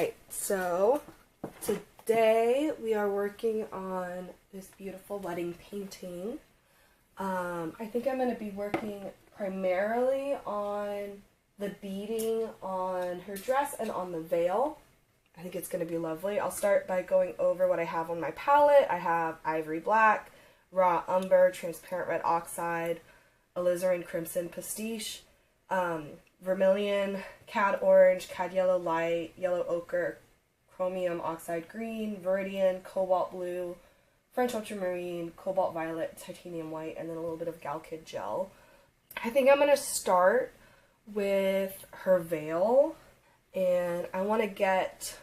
Alright, so today we are working on this beautiful wedding painting. I think I'm going to be working primarily on the beading on her dress and on the veil. I think it's going to be lovely. I'll start by going over what I have on my palette. I have ivory black, raw umber, transparent red oxide, alizarin crimson pastiche, vermilion, cad orange, cad yellow light, yellow ochre, chromium oxide green, viridian, cobalt blue, French ultramarine, cobalt violet, titanium white, and then a little bit of Galkid gel. I think I'm going to start with her veil, and I want to get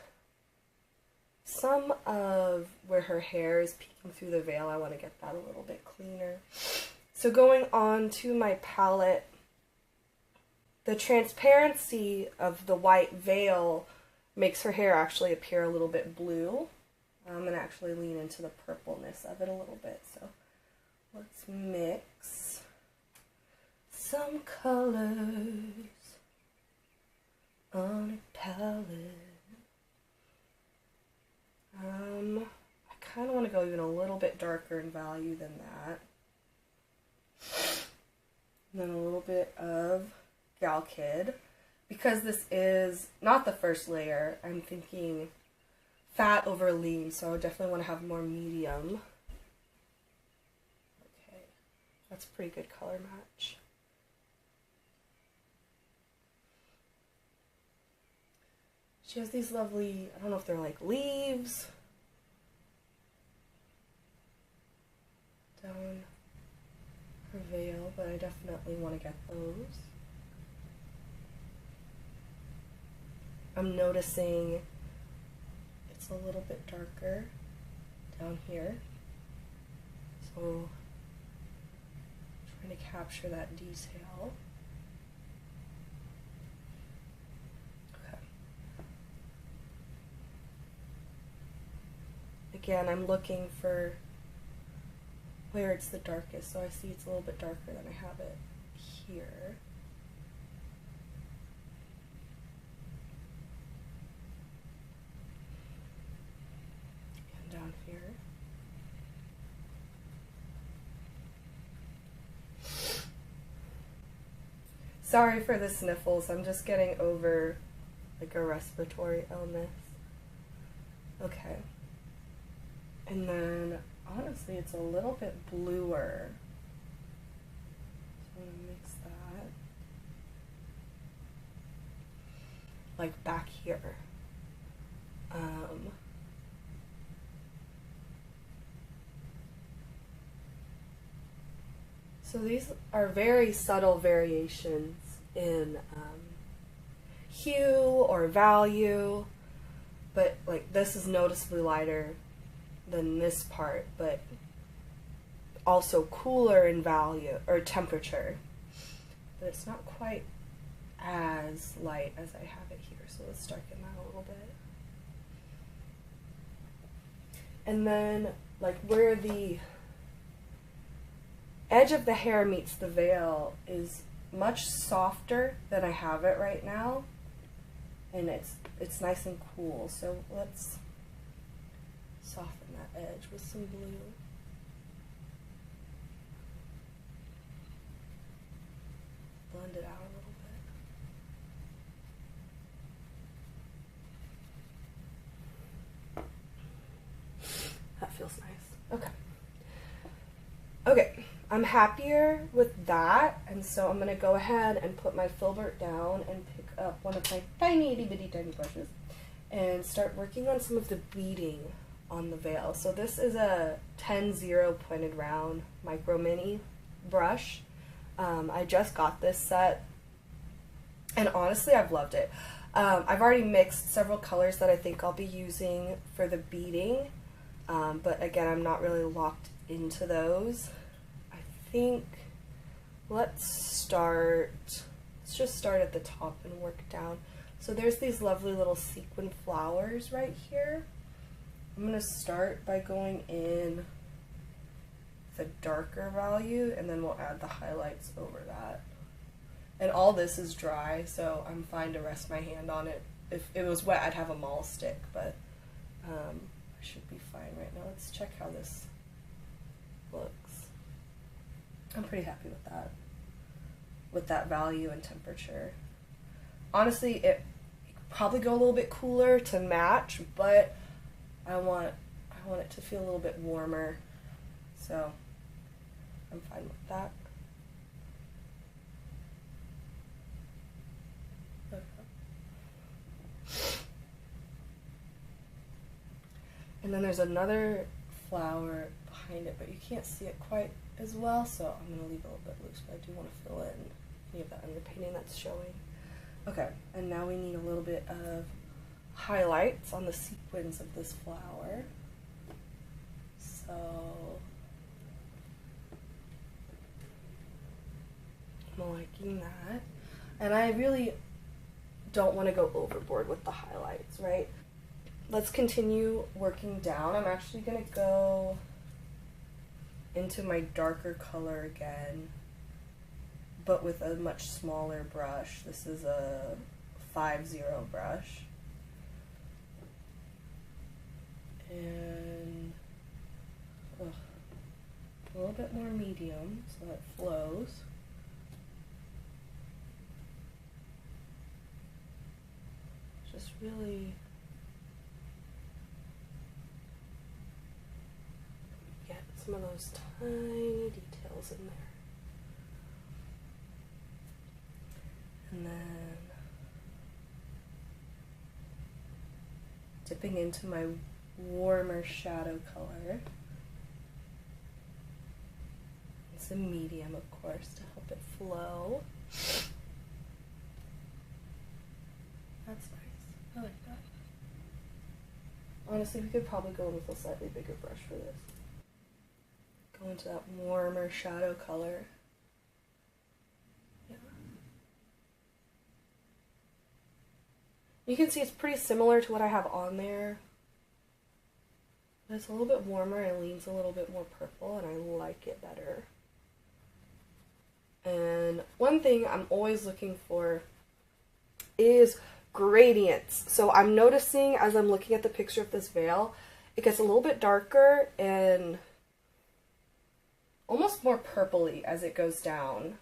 some of where her hair is peeking through the veil. I want to get that a little bit cleaner. So going on to my palette, the transparency of the white veil makes her hair actually appear a little bit blue. I'm going to actually lean into the purpleness of it a little bit. So let's mix some colors on a palette. I kind of want to go even a little bit darker in value than that. And then a little bit of Galkid. Because this is not the first layer, I'm thinking fat over lean, so I definitely want to have more medium. Okay, that's a pretty good color match. She has these lovely, I don't know if they're like leaves down her veil, but I definitely want to get those. I'm noticing it's a little bit darker down here, so trying to capture that detail. Okay. Again, I'm looking for where it's the darkest, so I see it's a little bit darker than I have it here. Down here. Sorry for the sniffles, I'm just getting over like a respiratory illness. Okay. And then honestly it's a little bit bluer. So I'm gonna mix that. Like back here. So these are very subtle variations in hue or value, but like this is noticeably lighter than this part, but also cooler in value or temperature. But it's not quite as light as I have it here, so let's darken that a little bit. And then like where the edge of the hair meets the veil is much softer than I have it right now, and it's nice and cool. So let's soften that edge with some blue. Blend it out a little bit. That feels nice. Okay. Okay. I'm happier with that, and so I'm going to go ahead and put my filbert down and pick up one of my tiny itty bitty tiny brushes and start working on some of the beading on the veil. So this is a 10-0 pointed round micro mini brush. I just got this set, and honestly I've loved it. I've already mixed several colors that I think I'll be using for the beading, but again I'm not really locked into those. I think let's just start at the top and work down. So there's these lovely little sequin flowers right here. I'm going to start by going in the darker value, and then we'll add the highlights over that. And all this is dry, so I'm fine to rest my hand on it if it was wet, I'd have a mall stick, but I should be fine right now. Let's check how this looks. I'm pretty happy with that value and temperature. Honestly, it could probably go a little bit cooler to match, but I want it to feel a little bit warmer, so I'm fine with that. And then there's another flower behind it, but you can't see it quite as well, so I'm going to leave it a little bit loose, but I do want to fill in any of that underpainting that's showing. Okay, and now we need a little bit of highlights on the sequins of this flower. So I'm liking that. And I really don't want to go overboard with the highlights, right? Let's continue working down. I'm actually going to go into my darker color again, but with a much smaller brush. This is a 5-0 brush. And a little bit more medium so that it flows. Just really get some of those tiny details in there. And then dipping into my warmer shadow color. It's a medium, of course, to help it flow. That's nice. I like that. Honestly, we could probably go in with a slightly bigger brush for this. Go into that warmer shadow color. Yeah. You can see it's pretty similar to what I have on there. But it's a little bit warmer and leans a little bit more purple, and I like it better. And one thing I'm always looking for is gradients. So I'm noticing as I'm looking at the picture of this veil, it gets a little bit darker and almost more purpley as it goes down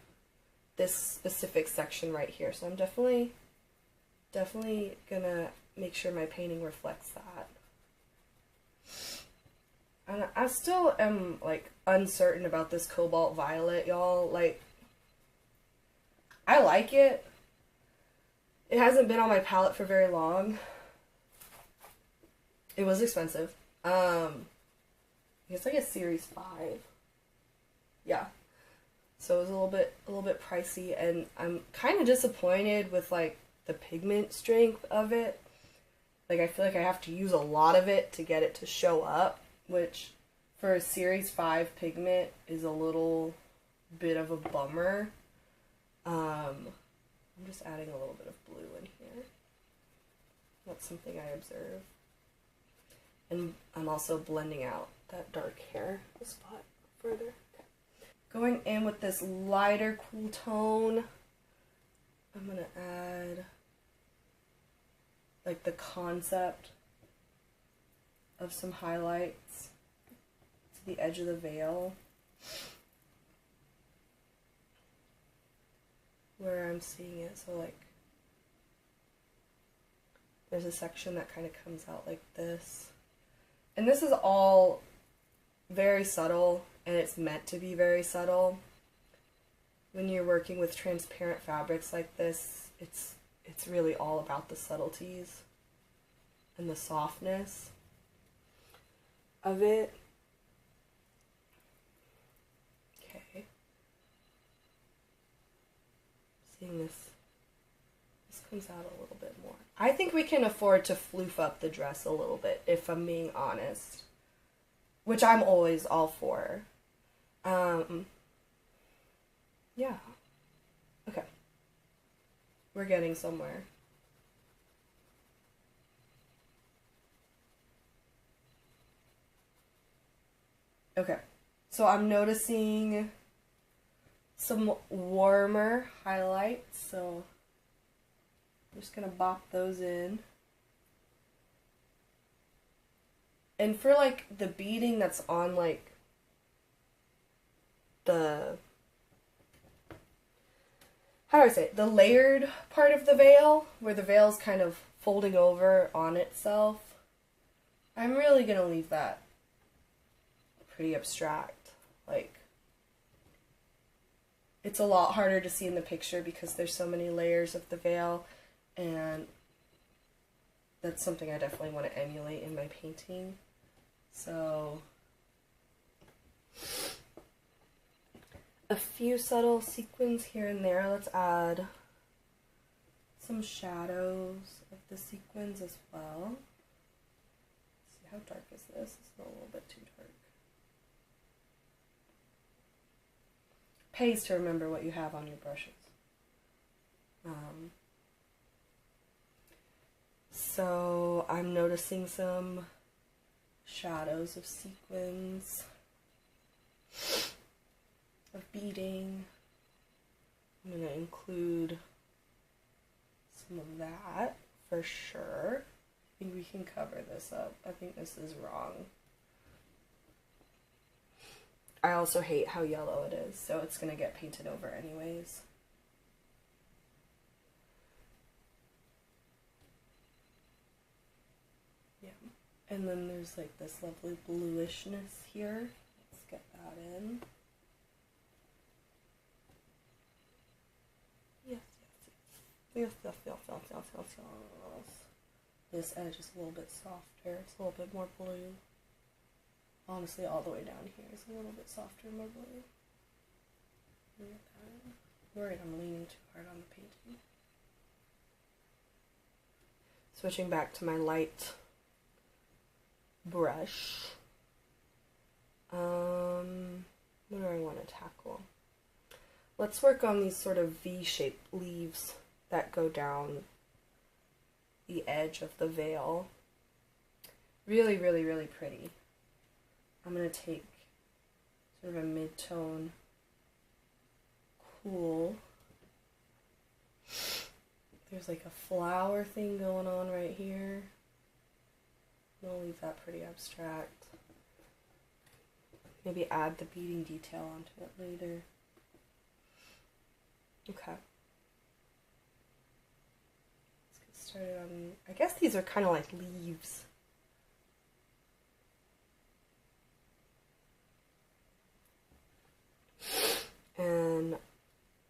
this specific section right here. So I'm definitely gonna make sure my painting reflects that. And I still am like uncertain about this cobalt violet, y'all. Like, I like it. It hasn't been on my palette for very long. It was expensive. It's like a series 5. Yeah. So it was a little bit pricey, and I'm kind of disappointed with like the pigment strength of it. Like, I feel like I have to use a lot of it to get it to show up, which for a series 5 pigment is a little bit of a bummer. I'm just adding a little bit of blue in here. That's something I observe. And I'm also blending out that dark hair spot further. Okay. Going in with this lighter cool tone, I'm going to add like the concept of some highlights to the edge of the veil, where I'm seeing it. So like there's a section that kind of comes out like this, and this is all very subtle, and it's meant to be very subtle. When you're working with transparent fabrics like this, it's really all about the subtleties and the softness of it. Okay. Seeing this comes out a little bit more. I think we can afford to floof up the dress a little bit, if I'm being honest, which I'm always all for. Yeah. Okay. We're getting somewhere. Okay. So I'm noticing some warmer highlights, so I'm just gonna bop those in. And for like the beading that's on like the, how do I say it? The layered part of the veil, where the veil's kind of folding over on itself, I'm really gonna leave that pretty abstract. Like, it's a lot harder to see in the picture because there's so many layers of the veil, and that's something I definitely want to emulate in my painting. So, a few subtle sequins here and there. Let's add some shadows of the sequins as well. Let's see, how dark is this? It's a little bit too dark. Pays to remember what you have on your brushes. So I'm noticing some shadows of sequins, of beading. I'm going to include some of that for sure. I think we can cover this up. I think this is wrong. I also hate how yellow it is, so it's going to get painted over anyways. Yeah. And then there's like this lovely bluishness here. Let's get that in. Yes. This edge is a little bit softer. It's a little bit more blue. Honestly, all the way down here is a little bit softer and more blue. I'm worried I'm leaning too hard on the painting. Switching back to my light brush. What do I want to tackle? Let's work on these sort of V-shaped leaves that go down the edge of the veil. Really, really, really pretty. I'm going to take sort of a mid-tone cool. There's like a flower thing going on right here. I'll leave that pretty abstract. Maybe add the beading detail onto it later. Okay. Let's get started on, I guess these are kind of like leaves. And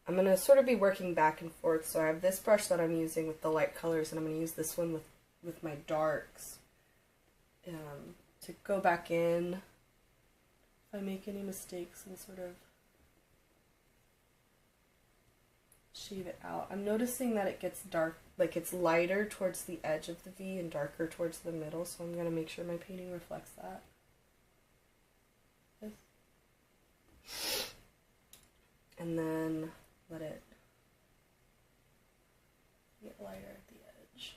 I'm going to sort of be working back and forth. So I have this brush that I'm using with the light colors, and I'm going to use this one with my darks to go back in if I make any mistakes and sort of shade it out. I'm noticing that it gets dark, like it's lighter towards the edge of the V and darker towards the middle, so I'm going to make sure my painting reflects that. And then let it get lighter at the edge.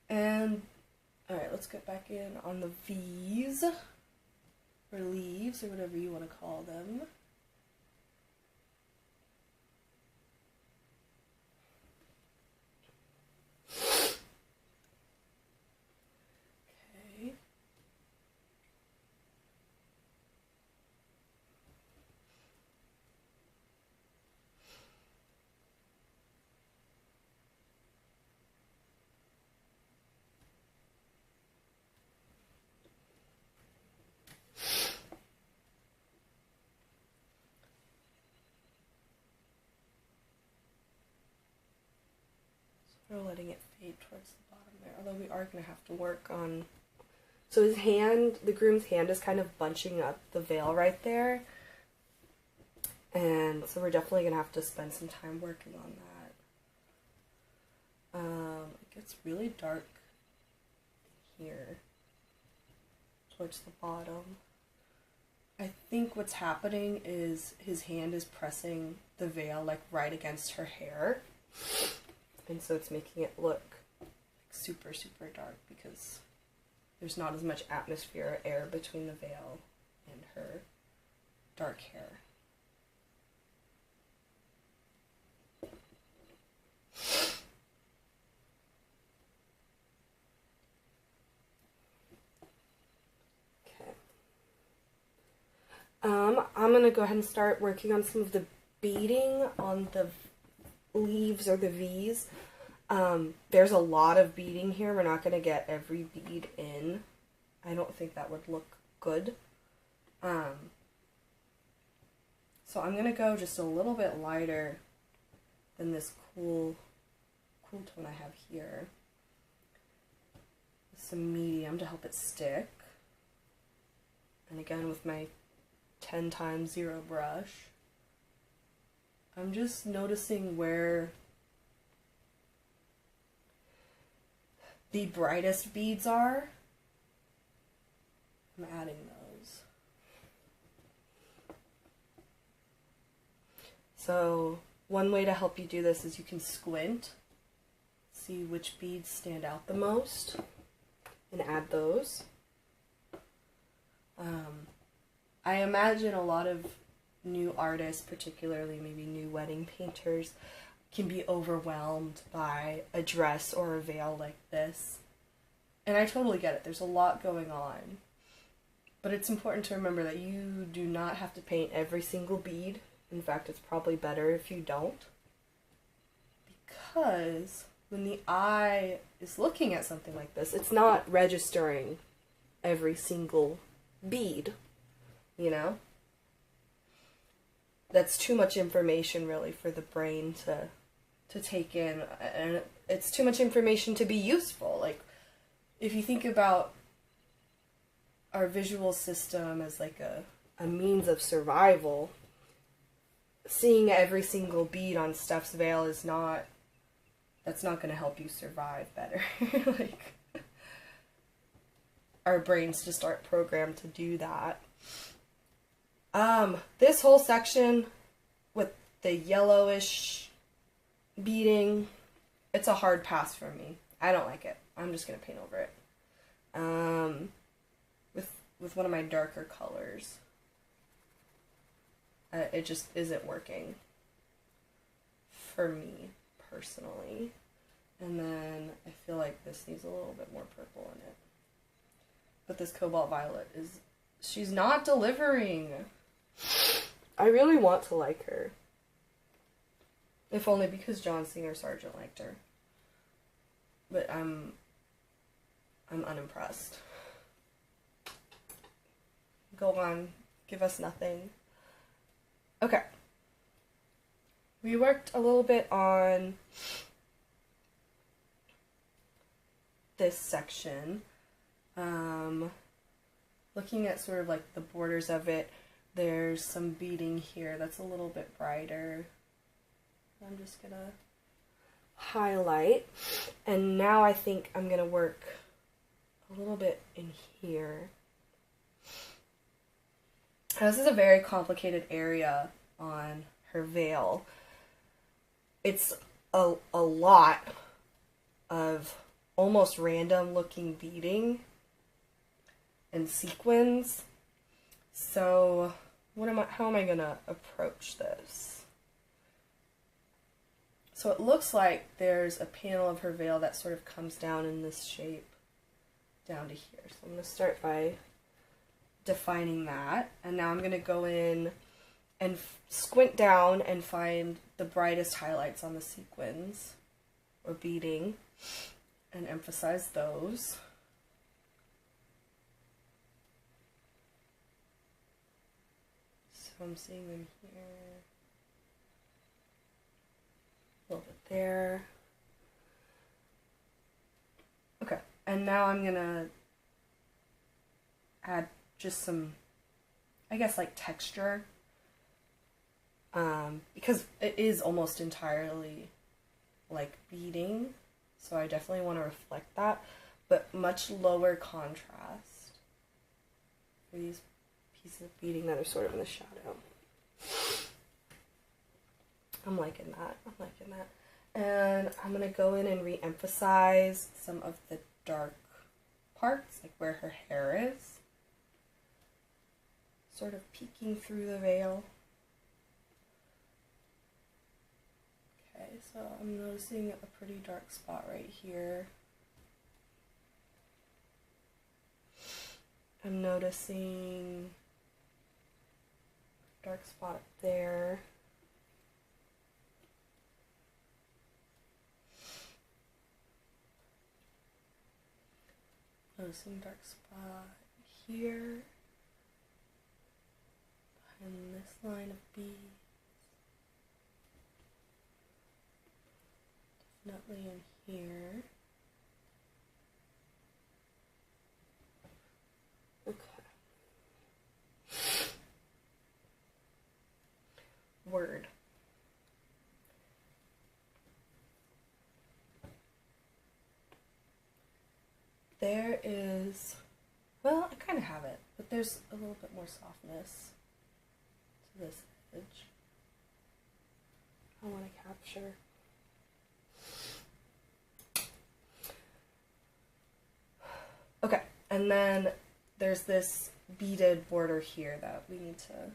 And, alright, let's get back in on the V's, or leaves, or whatever you want to call them. We're letting it fade towards the bottom there, although we are going to have to work on... So his hand, the groom's hand, is kind of bunching up the veil right there. And so we're definitely going to have to spend some time working on that. It gets really dark here towards the bottom. I think what's happening is his hand is pressing the veil like right against her hair. And so it's making it look like super, super dark because there's not as much atmosphere or air between the veil and her dark hair. I'm going to go ahead and start working on some of the beading on the leaves or the V's. There's a lot of beading here. We're not going to get every bead in. I don't think that would look good. So I'm going to go just a little bit lighter than this cool tone I have here. Some medium to help it stick. And again with my 10x0 brush, I'm just noticing where the brightest beads are. I'm adding those. So one way to help you do this is you can squint, see which beads stand out the most, and add those. I imagine a lot of new artists, particularly maybe new wedding painters, can be overwhelmed by a dress or a veil like this. And I totally get it. There's a lot going on. But it's important to remember that you do not have to paint every single bead. In fact, it's probably better if you don't. Because when the eye is looking at something like this, it's not registering every single bead, you know? That's too much information really for the brain to take in, and it's too much information to be useful. Like, if you think about our visual system as like a means of survival, seeing every single bead on Steph's veil is that's not going to help you survive better. Like, our brains just aren't programmed to do that. This whole section with the yellowish beading, it's a hard pass for me. I don't like it. I'm just going to paint over it. With one of my darker colors. It just isn't working for me, personally. And then I feel like this needs a little bit more purple in it. But this cobalt violet she's not delivering. I really want to like her. If only because John Singer Sargent liked her. But I'm unimpressed. Go on, give us nothing. Okay. We worked a little bit on this section. Looking at sort of like the borders of it, there's some beading here that's a little bit brighter. I'm just gonna highlight, and now I think I'm gonna work a little bit in here. Now, this is a very complicated area on her veil. It's a lot of almost random looking beading and sequins. So how am I gonna approach this? So it looks like there's a panel of her veil that sort of comes down in this shape down to here. So I'm gonna start by defining that, and now I'm gonna go in and squint down and find the brightest highlights on the sequins or beading and emphasize those. So I'm seeing them here, a little bit there. Okay, and now I'm gonna add just some, I guess, like texture, because it is almost entirely like beading, so I definitely want to reflect that, but much lower contrast for these pieces of beading that are sort of in the shadow. I'm liking that. I'm liking that. And I'm going to go in and re-emphasize some of the dark parts, like where her hair is. sort of peeking through the veil. Okay, so I'm noticing a pretty dark spot right here. I'm noticing a dark spot up there. Noticing dark spot here. Behind this line of beads. Definitely in here. Okay. Word. There is, well, I kind of have it, but there's a little bit more softness to this edge I want to capture. Okay, and then there's this beaded border here that we need to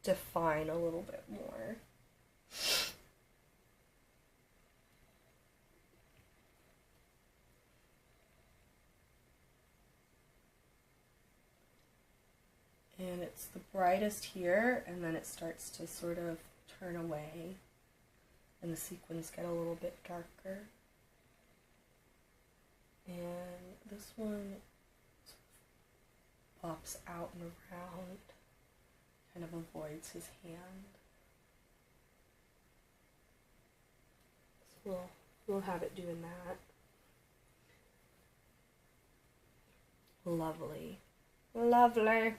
define a little bit more. And it's the brightest here, and then it starts to sort of turn away, and the sequins get a little bit darker. And this one pops out and around, kind of avoids his hand. So we'll have it doing that. Lovely. Lovely.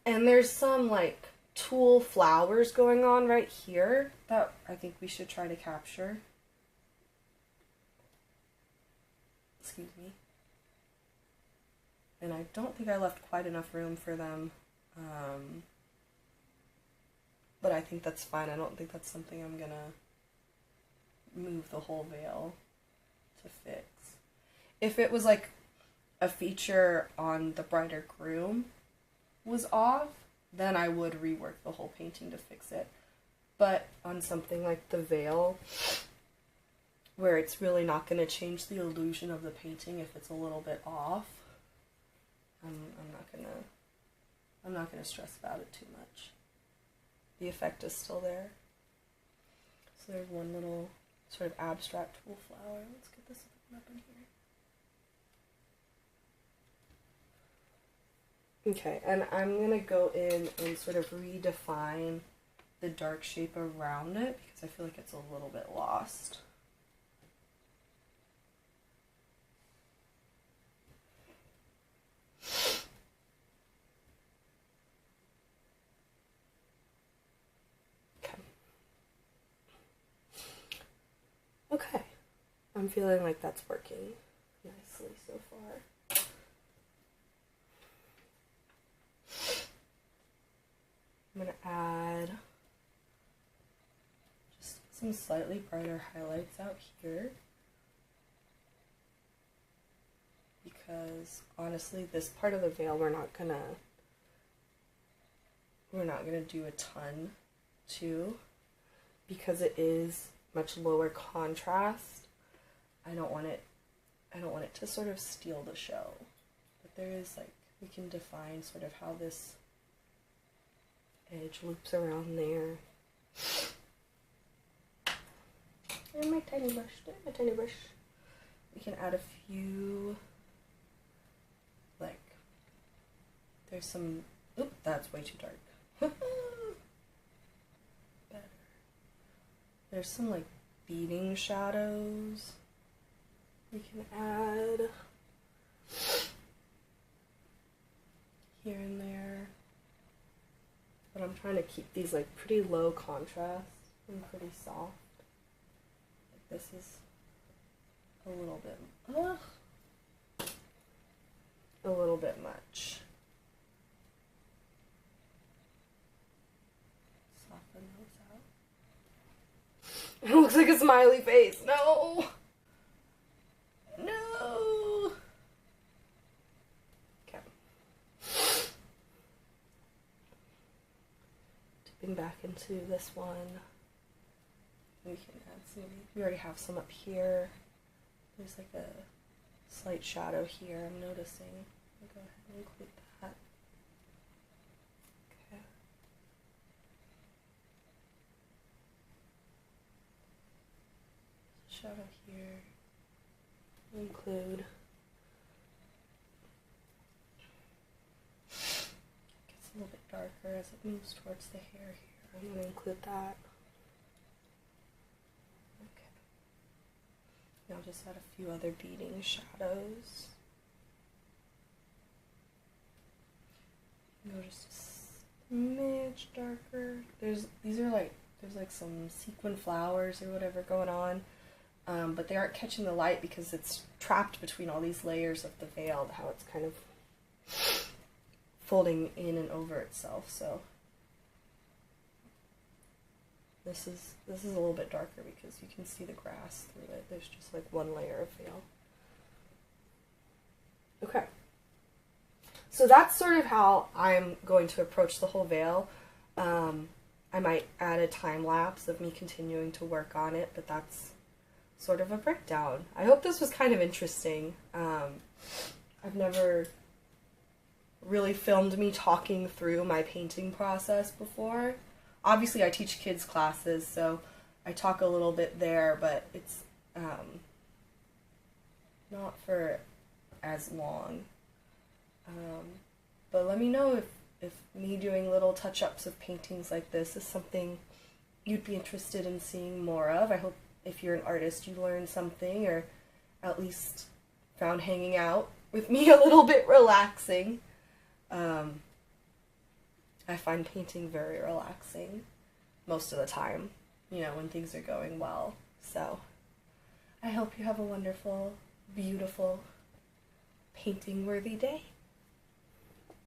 And there's some like tulle flowers going on right here that I think we should try to capture. Excuse me. And I don't think I left quite enough room for them. But I think that's fine. I don't think that's something I'm gonna move the whole veil to fix. If it was like a feature on the brighter groom was off, then I would rework the whole painting to fix it. But on something like the veil, where it's really not going to change the illusion of the painting if it's a little bit off, I'm not gonna stress about it too much. The effect is still there. So there's one little sort of abstract tulle flower. Let's get this up in here. Okay, and I'm going to go in and sort of redefine the dark shape around it because I feel like it's a little bit lost. Okay. Okay, I'm feeling like that's working nicely so far. I'm going to add just some slightly brighter highlights out here because honestly this part of the veil we're not gonna do a ton to because it is much lower contrast. I don't want it to sort of steal the show. But there is like, we can define sort of how this edge loops around there. And my tiny brush, We can add a few, like, there's some, oop, that's way too dark. Better. There's some like beading shadows we can add here and there. But I'm trying to keep these like pretty low contrast and pretty soft. Like this is a little bit much. Soften those out. It looks like a smiley face. No! No! Okay. dipping back into this one. We can add some, we already have some up here. There's like a slight shadow here I'm noticing. I'll go ahead and include that. Okay. Shadow here. Include. Gets a little bit darker as it moves towards the hair here. I'm going to include that. Okay. Now I'll just add a few other beading shadows. Go just a smidge darker. There's like some sequin flowers or whatever going on. But they aren't catching the light because it's trapped between all these layers of the veil, how it's kind of folding in and over itself. So this is a little bit darker because you can see the grass through it. There's just like one layer of veil. Okay. So that's sort of how I'm going to approach the whole veil. I might add a time lapse of me continuing to work on it, but that's sort of a breakdown. I hope this was kind of interesting. I've never really filmed me talking through my painting process before. Obviously I teach kids classes, so I talk a little bit there, but it's not for as long. But let me know if me doing little touch-ups of paintings like this is something you'd be interested in seeing more of. I hope if you're an artist you learned something, or at least found hanging out with me a little bit relaxing. I find painting very relaxing most of the time, you know, when things are going well. So I hope you have a wonderful, beautiful, painting-worthy day.